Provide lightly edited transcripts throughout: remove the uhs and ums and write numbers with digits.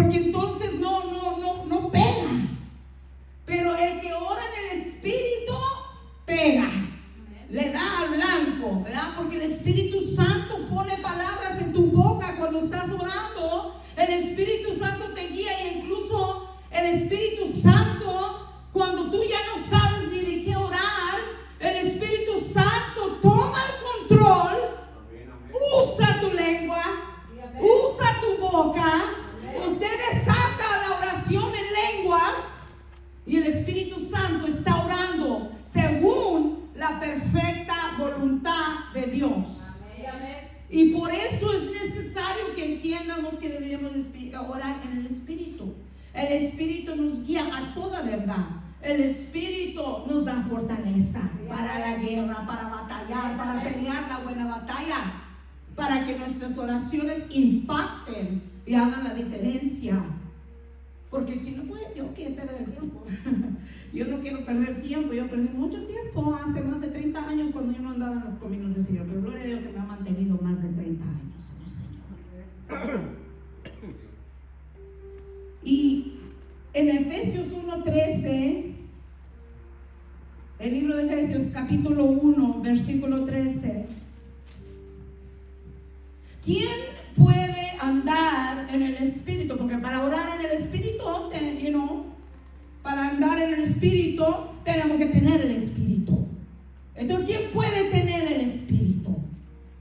porque entonces no pega. Pero el que ora en el Espíritu pega, le da al blanco, ¿verdad? Porque el Espíritu Santo pone palabras en tu boca cuando estás orando. El Espíritu Santo te guía, e incluso el Espíritu Santo, cuando tú ya no sabes ni de qué orar, el Espíritu Santo toma el control. Usa tu lengua, usa tu boca. Usted desata la oración en lenguas y el Espíritu Santo está orando según la perfecta voluntad de Dios. Y por eso es necesario que entiendamos que deberíamos orar en el Espíritu. El Espíritu nos guía a toda verdad. El Espíritu nos da fortaleza para la guerra, para batallar, para pelear la buena batalla, para que nuestras oraciones impacten y hagan la diferencia. Porque si no, pues yo quiero perder el tiempo. Yo no quiero perder tiempo. Yo perdí mucho tiempo hace más de 30 años cuando yo no andaba en los caminos del Señor. Pero gloria a Dios que me ha mantenido más de 30 años en el Señor. Y en Efesios 1:13, el libro de Efesios capítulo 1 versículo 13, ¿quién puede andar en el Espíritu? Porque para orar en el Espíritu, para andar en el Espíritu tenemos que tener el Espíritu. Entonces, ¿quién puede tener el Espíritu?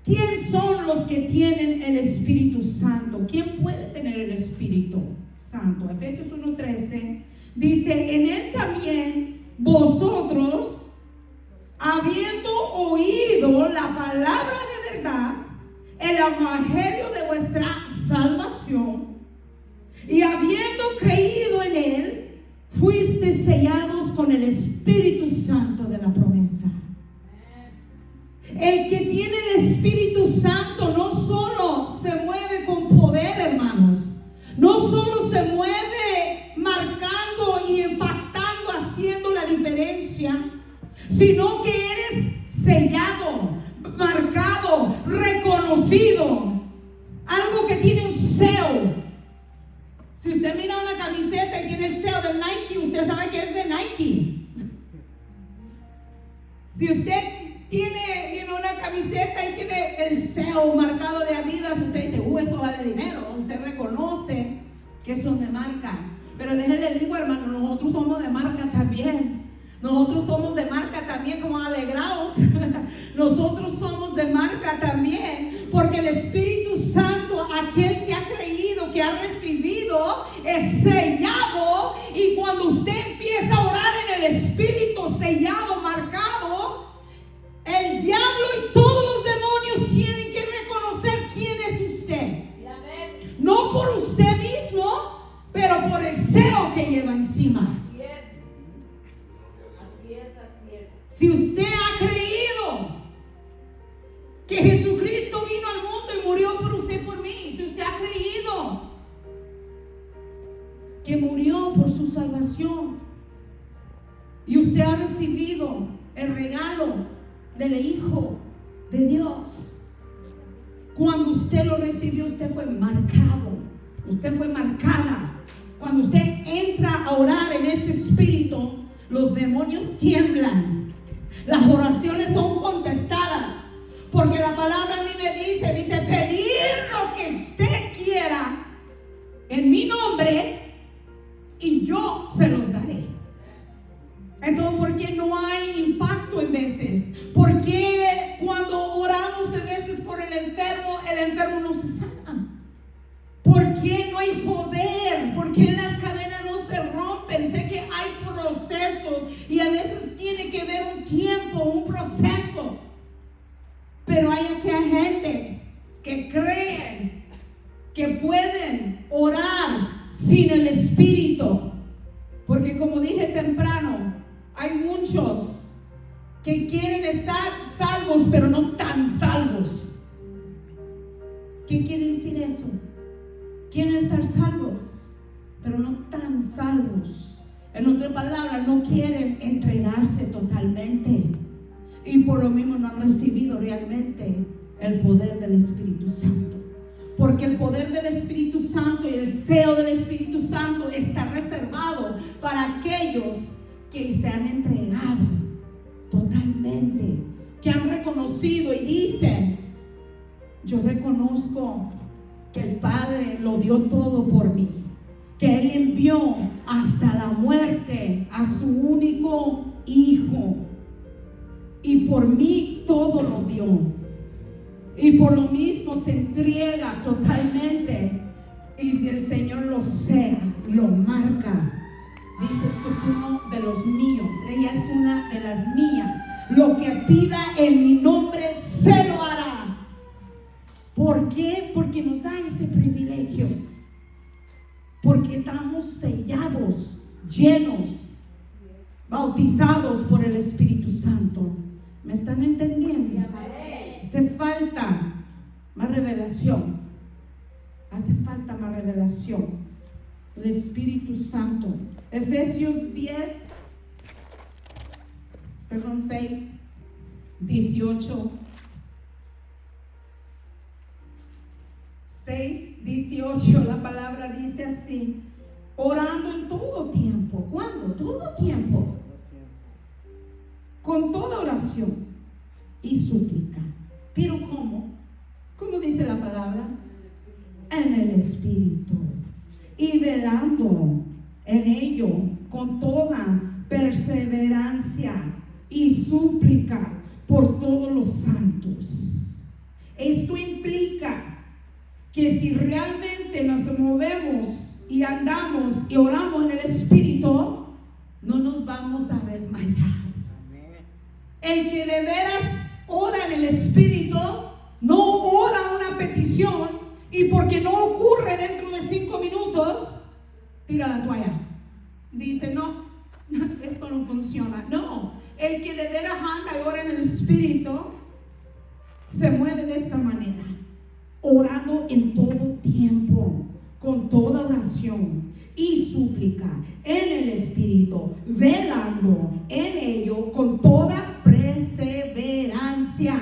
¿Quién son los que tienen el Espíritu Santo? ¿Quién puede tener el Espíritu Santo? Efesios 1:13 dice: en él también vosotros, habiendo oído la palabra de verdad, el evangelio de vuestra salvación, y habiendo creído en él, fuiste sellados con el Espíritu Santo de la promesa. El que tiene el Espíritu Santo no solo se mueve con poder, hermanos, no solo se mueve marcando y impactando, haciendo la diferencia, sino que eres sellado, marcado, reconocido, algo que tiene un sello. Si usted mira una camiseta y tiene el sello de Nike, usted sabe que es de Nike. Si usted tiene una camiseta y tiene el sello marcado de Adidas, usted dice: eso vale dinero. Usted reconoce que son de marca. Pero déjenle digo, hermano, nosotros somos de marca también. Nosotros somos de marca también, como alegraos. Nosotros somos de marca también, porque el Espíritu Santo, aquel que ha creído, que ha recibido, es sellado. Y cuando usted empieza a orar en el Espíritu sellado, marcado, el diablo y todos los demonios tienen que reconocer quién es usted. No por usted mismo, pero por el sello que lleva encima. Si usted ha creído que Jesucristo vino al mundo y murió por usted, por mí, si usted ha creído que murió por su salvación y usted ha recibido el regalo del Hijo de Dios, cuando usted lo recibió, usted fue marcado, usted fue marcada. Cuando usted entra a orar en ese espíritu, los demonios tiemblan. Las oraciones son contestadas, porque la palabra a mí me dice, pedir lo que usted quiera en mi nombre y yo se los daré. Entonces, ¿por qué no hay impacto en veces? ¿Por qué cuando oramos a veces por el enfermo no se sana? ¿Por qué no hay poder? ¿Por qué las cadenas no se rompen? Sé que hay procesos y a veces tiene que ver un tiempo, un proceso. Pero hay aquella gente que creen que pueden orar sin el Espíritu. Porque como dije temprano, hay muchos que quieren estar salvos, pero no tan salvos. ¿Qué quiere decir eso? Quieren estar salvos, pero no tan salvos. En otras palabras, no quieren entregarse totalmente. Y por lo mismo no han recibido realmente el poder del Espíritu Santo. Porque el poder del Espíritu Santo y el sello del Espíritu Santo está reservado para aquellos que se han entregado totalmente, que han reconocido y dicen: yo reconozco que el Padre lo dio todo por mí, que Él envió hasta la muerte a su único Hijo, y por mí todo lo dio. Y por lo mismo se entrega totalmente, y el Señor lo sea, lo marca. Dice: esto es uno de los míos, ella es una de las mías. Lo que pida en mi nombre se lo hará. ¿Por qué? Porque nos da ese privilegio. Porque estamos sellados, llenos, bautizados por el Espíritu Santo. ¿Me están entendiendo? Hace falta más revelación. Hace falta más revelación. El Espíritu Santo. Efesios 6, 18. 6, 18, la palabra dice así: orando en todo tiempo. ¿Cuándo? Todo tiempo. Con toda oración y súplica. ¿Pero cómo? ¿Cómo dice la palabra? En el Espíritu. Y velando en ello con toda perseverancia y súplica por todos los santos. Esto implica que si realmente nos movemos y andamos y oramos en el Espíritu, no nos vamos a desmayar. El que de veras ora en el Espíritu no ora una petición y porque no ocurre dentro de 5 minutos tira la toalla. Dice: no, esto no funciona. No, el que de veras anda y ora en el Espíritu se mueve de esta manera, orando en todo tiempo, con toda oración y súplica en el Espíritu, velando en ello con toda perseverancia,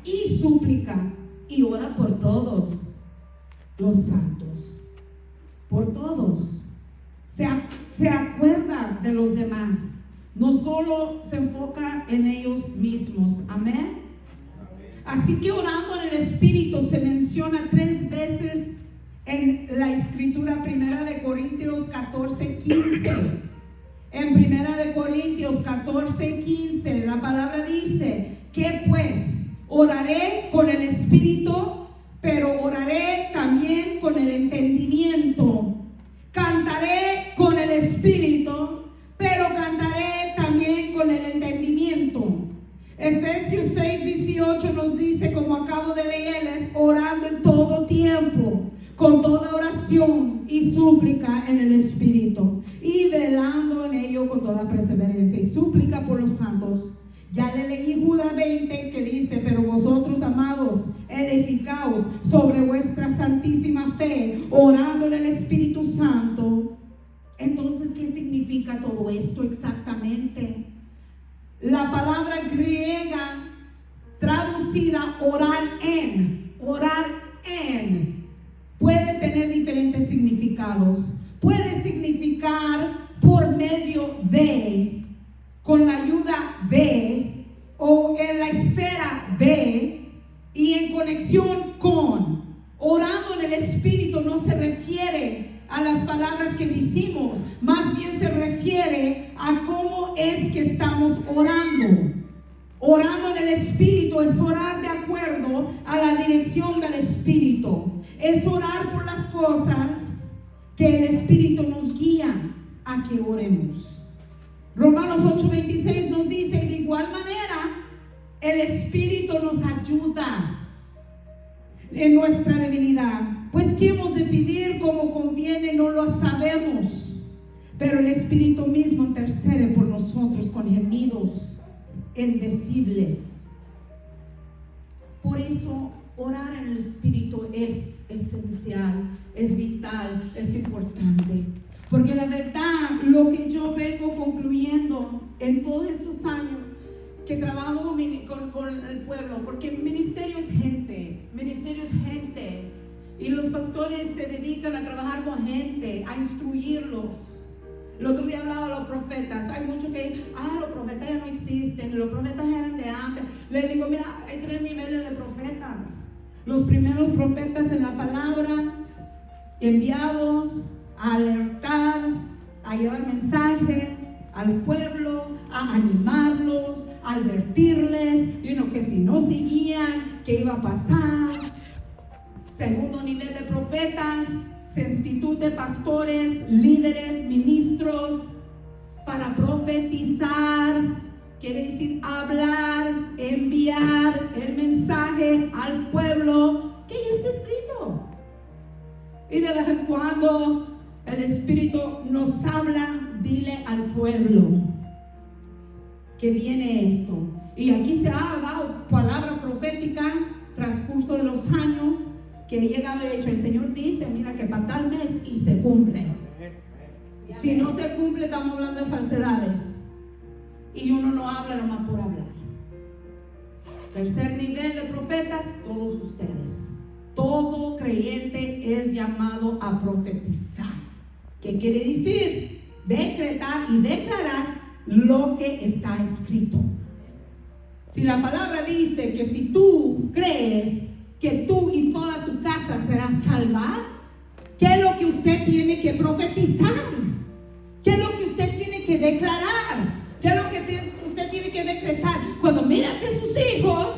y súplica, y ora por todos los santos, por todos. Se acuerda de los demás, no solo se enfoca en ellos mismos. Amén. Así que orando en el Espíritu se menciona 3 veces en la Escritura. 1 Corintios 14:15. En 1 Corintios 14:15 la palabra dice: que pues oraré con el Espíritu, pero oraré también con el entendimiento. Cantaré con el Espíritu, pero cantaré también con el entendimiento. Efesios 6:18 nos dice, como acabo de leerles, orando en todo tiempo, con toda oración y súplica en el Espíritu, y velando en ello con toda perseverancia y súplica por los santos. Ya le leí Judas 20 que dice: pero vosotros, amados, edificaos sobre vuestra santísima fe, orando en el Espíritu Santo. Entonces, ¿qué significa todo esto exactamente? La palabra griega traducida orar en, puede tener diferentes significados. Puede significar por medio de, con la ayuda de, o en la esfera de, y en conexión con. Orando en el Espíritu no se refiere a las palabras que decimos, más bien se refiere a cómo es que estamos orando. Orando en el Espíritu es orar de acuerdo a la dirección del Espíritu. Es orar por las cosas que el Espíritu nos guía a que oremos. Romanos 8:26 nos dice: de igual manera el Espíritu nos ayuda en nuestra debilidad, pues ¿qué hemos de pedir como conviene? No lo sabemos, pero el Espíritu mismo intercede por nosotros con gemidos indecibles. Por eso orar en el Espíritu es esencial, es vital, es importante. Porque la verdad, lo que yo vengo concluyendo en todos estos años que trabajamos con el pueblo, porque ministerio es gente, y los pastores se dedican a trabajar con gente, a instruirlos. El otro día hablaba de los profetas. Hay muchos que los profetas ya no existen, los profetas eran de antes. Le digo, mira, hay 3 niveles de profetas. Los primeros profetas en la palabra, enviados a alertar, a llevar mensaje al pueblo, a animarlos, a advertirles, que si no seguían, ¿qué iba a pasar? Segundo nivel de profetas, se instituye pastores, líderes, ministros para profetizar, quiere decir hablar, enviar el mensaje al pueblo que ya está escrito. Y de vez en cuando el Espíritu nos habla, dile al pueblo que viene esto. Y aquí se ha dado palabra profética transcurso de los años, que he llegado y he dicho, el Señor dice, mira que para tal mes, y se cumple. Si no se cumple, estamos hablando de falsedades, y uno no habla nomás por hablar. Tercer nivel de profetas, todos ustedes. Todo creyente es llamado a profetizar. ¿Qué quiere decir? Decretar y declarar lo que está escrito. Si la palabra dice que si tú crees que tú y toda tu casa será salva, ¿qué es lo que usted tiene que profetizar? ¿Qué es lo que usted tiene que declarar? ¿Qué es lo que usted tiene que decretar? Cuando mira que sus hijos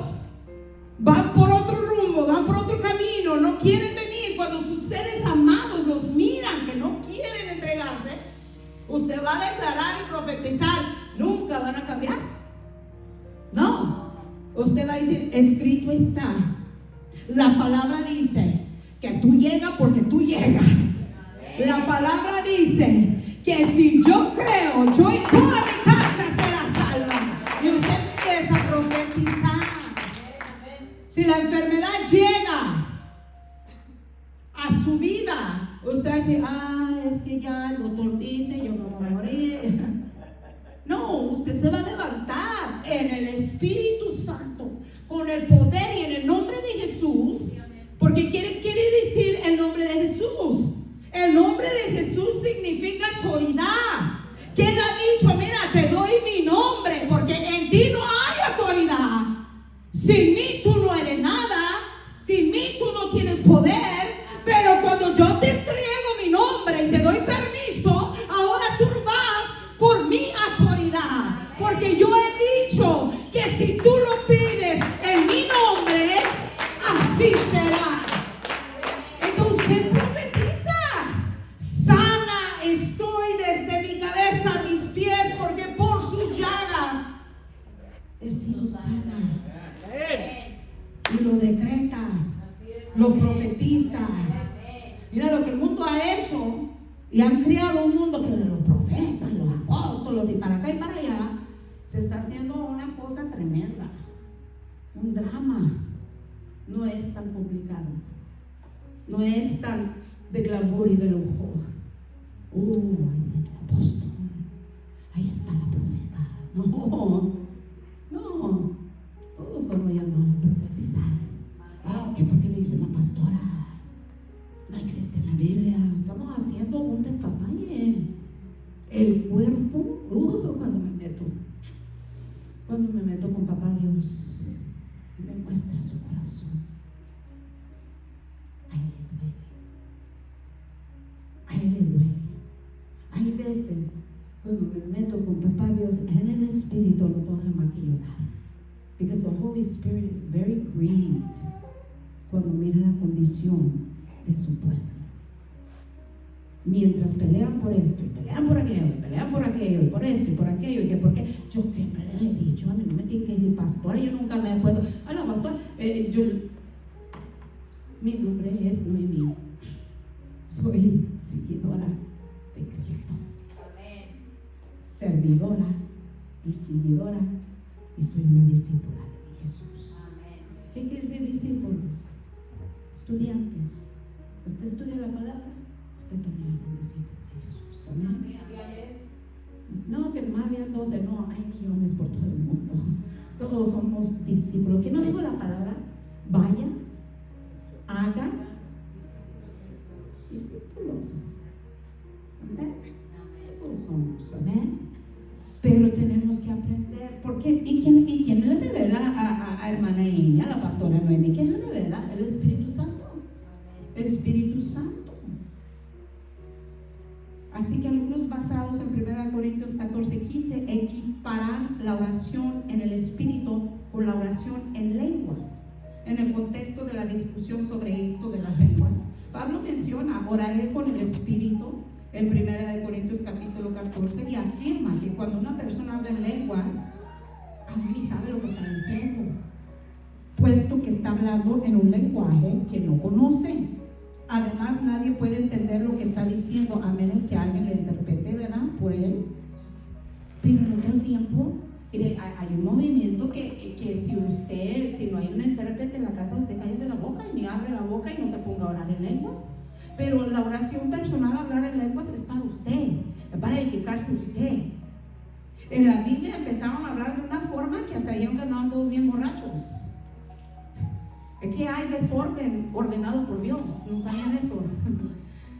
van por otro rumbo, van por otro camino, no quieren venir, cuando sus seres amados los miran que no quieren entregarse, usted va a declarar y profetizar, nunca van a cambiar. No, usted va a decir, escrito está. La palabra dice que tú llegas porque tú llegas. La palabra dice que si yo creo, yo y toda mi casa será salva. Y usted empieza a profetizar. Si la enfermedad llega a su vida, usted dice, es que ya el doctor dice, yo no voy a morir. No, usted se va a levantar en el Espíritu Santo, con el poder y en el nombre de Jesús, porque quiere decir el nombre de Jesús. El nombre de Jesús significa autoridad. ¿Quién ha dicho, mira, te doy mi nombre, porque en ti no hay autoridad? Sin mí tú no eres nada, sin mí tú no tienes poder, pero cuando yo te entrego mi nombre y te doy permiso, ahora tú vas por mi autoridad, porque yo he dicho que si tú lo pides en mi nombre, así será. Entonces usted profetiza, sana estoy desde mi cabeza a mis pies, porque por sus llagas he sido sana. Y lo decreta, lo profetiza. Mira lo que el mundo ha hecho, y han creado un mundo que de los profetas, los apóstolos, y para acá y para allá, se está haciendo una cosa tremenda, un drama. No es tan complicado, no es tan de glamour y de lujo. El apóstol, ahí está la profeta. No, todos somos llamados a profetizar. ¿Qué? ¿Por qué le dicen la pastora? No existe en la Biblia. Estamos haciendo un despapalle. El cuerpo, cuando me meto con papá Dios, me muestra su corazón. A él le duele. Hay veces cuando me meto con papá Dios en el espíritu, no puedo más que llorar, because the Holy Spirit is very grieved cuando mira la condición de su pueblo. Mientras pelean por esto y pelean por aquello, y pelean por aquello, y por esto y por aquello, y que por qué, yo siempre les he dicho, a mí no me tienen que decir pastora, yo nunca me he puesto, no, pastor, mi nombre es Noemí, soy seguidora de Cristo, servidora y seguidora, y soy una discípula de Jesús. ¿Qué quiere decir discípulos? Estudiantes. ¿Usted estudia la palabra? Usted también es un discípulo de Jesús. Amén. No, que más había 12, no, hay millones por todo el mundo. Todos somos discípulos. ¿Qué nos dijo la palabra? Vaya, haga discípulos. Amén. Todos somos, amén. Pero tenemos que aprender. ¿Por qué? ¿Y quién le revela a hermana Iña, a la pastora Noemi? ¿Quién le revela? El Espíritu Santo. Espíritu Santo. Así que algunos basados en 1 Corintios 14:15 equiparar la oración en el Espíritu con la oración en lenguas. En el contexto de la discusión sobre esto de las lenguas, Pablo menciona: oraré con el Espíritu en 1 Corintios capítulo 14, y afirma que cuando una persona habla en lenguas, aún ni sabe lo que está diciendo, puesto que está hablando en un lenguaje que no conoce. Además, nadie puede entender lo que está diciendo a menos que alguien le interprete, ¿verdad? Por él. Pero no todo el tiempo. Mire, hay un movimiento que si no hay un intérprete en la casa, usted cállese la boca y ni abre la boca y no se ponga a orar en lenguas. Pero la oración personal, hablar en lenguas, es para usted, es para edificarse usted. En la Biblia empezaron a hablar de una forma que hasta dijeron que andaban todos bien borrachos. Es que hay desorden ordenado por Dios. ¿No sabían eso?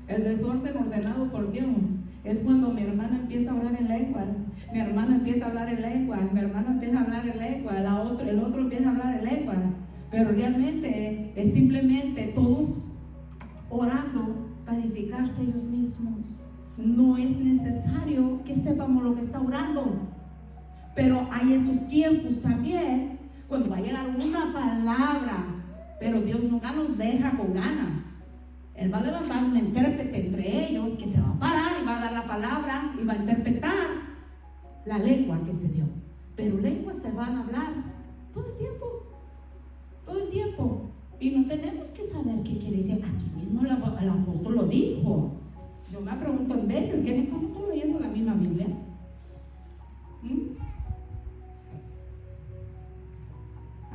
El desorden ordenado por Dios es cuando mi hermana empieza a hablar en lenguas, mi hermana empieza a hablar en lenguas, mi hermana empieza a hablar en lenguas, el otro empieza a hablar en lenguas. Pero realmente es simplemente todos orando para edificarse ellos mismos. No es necesario que sepamos lo que está orando. Pero hay esos tiempos también cuando va a llegar una palabra. Pero Dios nunca nos deja con ganas. Él va a levantar un intérprete entre ellos que se va a parar y va a dar la palabra y va a interpretar la lengua que se dio. Pero lenguas se van a hablar todo el tiempo. Todo el tiempo. Y no tenemos que saber qué quiere decir. Aquí mismo el apóstol lo dijo. Yo me pregunto en veces que nunca no estoy leyendo la misma Biblia.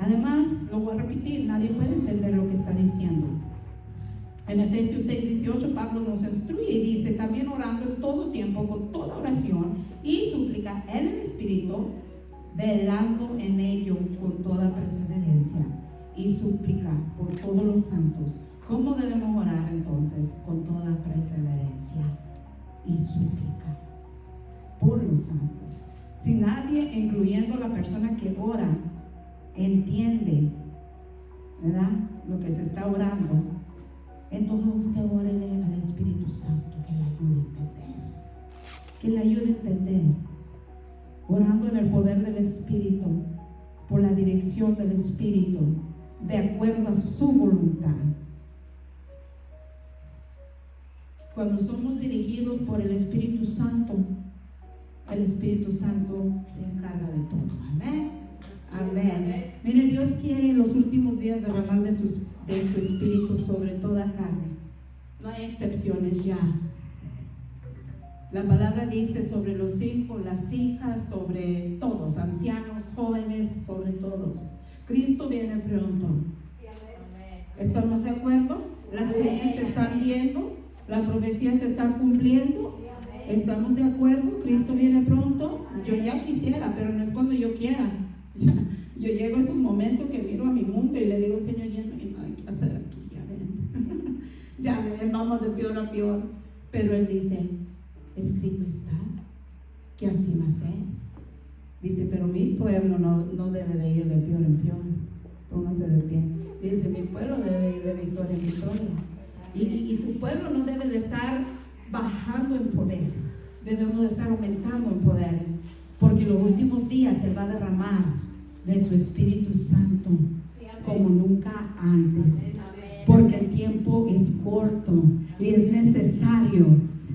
Además, lo voy a repetir, nadie puede entender lo que está diciendo. En Efesios 6:18, Pablo nos instruye y dice: también orando en todo tiempo, con toda oración y súplica en el Espíritu, velando en ello con toda perseverancia y súplica por todos los santos. ¿Cómo debemos orar entonces? Con toda perseverancia y súplica por los santos. Si nadie, incluyendo la persona que ora, entiende, ¿verdad?, lo que se está orando, entonces usted órele al Espíritu Santo que le ayude a entender, que le ayude a entender, orando en el poder del Espíritu, por la dirección del Espíritu, de acuerdo a su voluntad. Cuando somos dirigidos por el Espíritu Santo se encarga de todo. Amén. Amén. Mire, Dios quiere en los últimos días derramar de su Espíritu sobre toda carne. No hay excepciones ya. La palabra dice sobre los hijos, las hijas, sobre todos, ancianos, jóvenes, sobre todos. Cristo viene pronto. ¿Estamos de acuerdo? Las señas se están viendo, la profecía se está cumpliendo. ¿Estamos de acuerdo? Cristo viene pronto. Yo ya quisiera, pero no es cuando yo quiera. Yo llego a esos momentos que miro a mi mundo y le digo: Señor, ya no hay nada que hacer aquí, ya ven, vamos de peor a peor. Pero Él dice: escrito está que así va a ser. Dice: pero mi pueblo no debe de ir de peor en peor. Póngase de pie. Dice: mi pueblo debe ir de victoria en victoria. Y su pueblo no debe de estar bajando en poder, debemos de estar aumentando en poder, porque en los últimos días Él va a derramar de su Espíritu Santo como nunca antes, porque el tiempo es corto y es necesario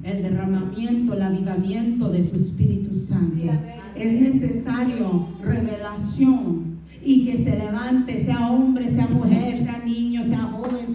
el derramamiento, el avivamiento de su Espíritu Santo. Es necesario revelación y que se levante, sea hombre, sea mujer, sea niño, sea joven,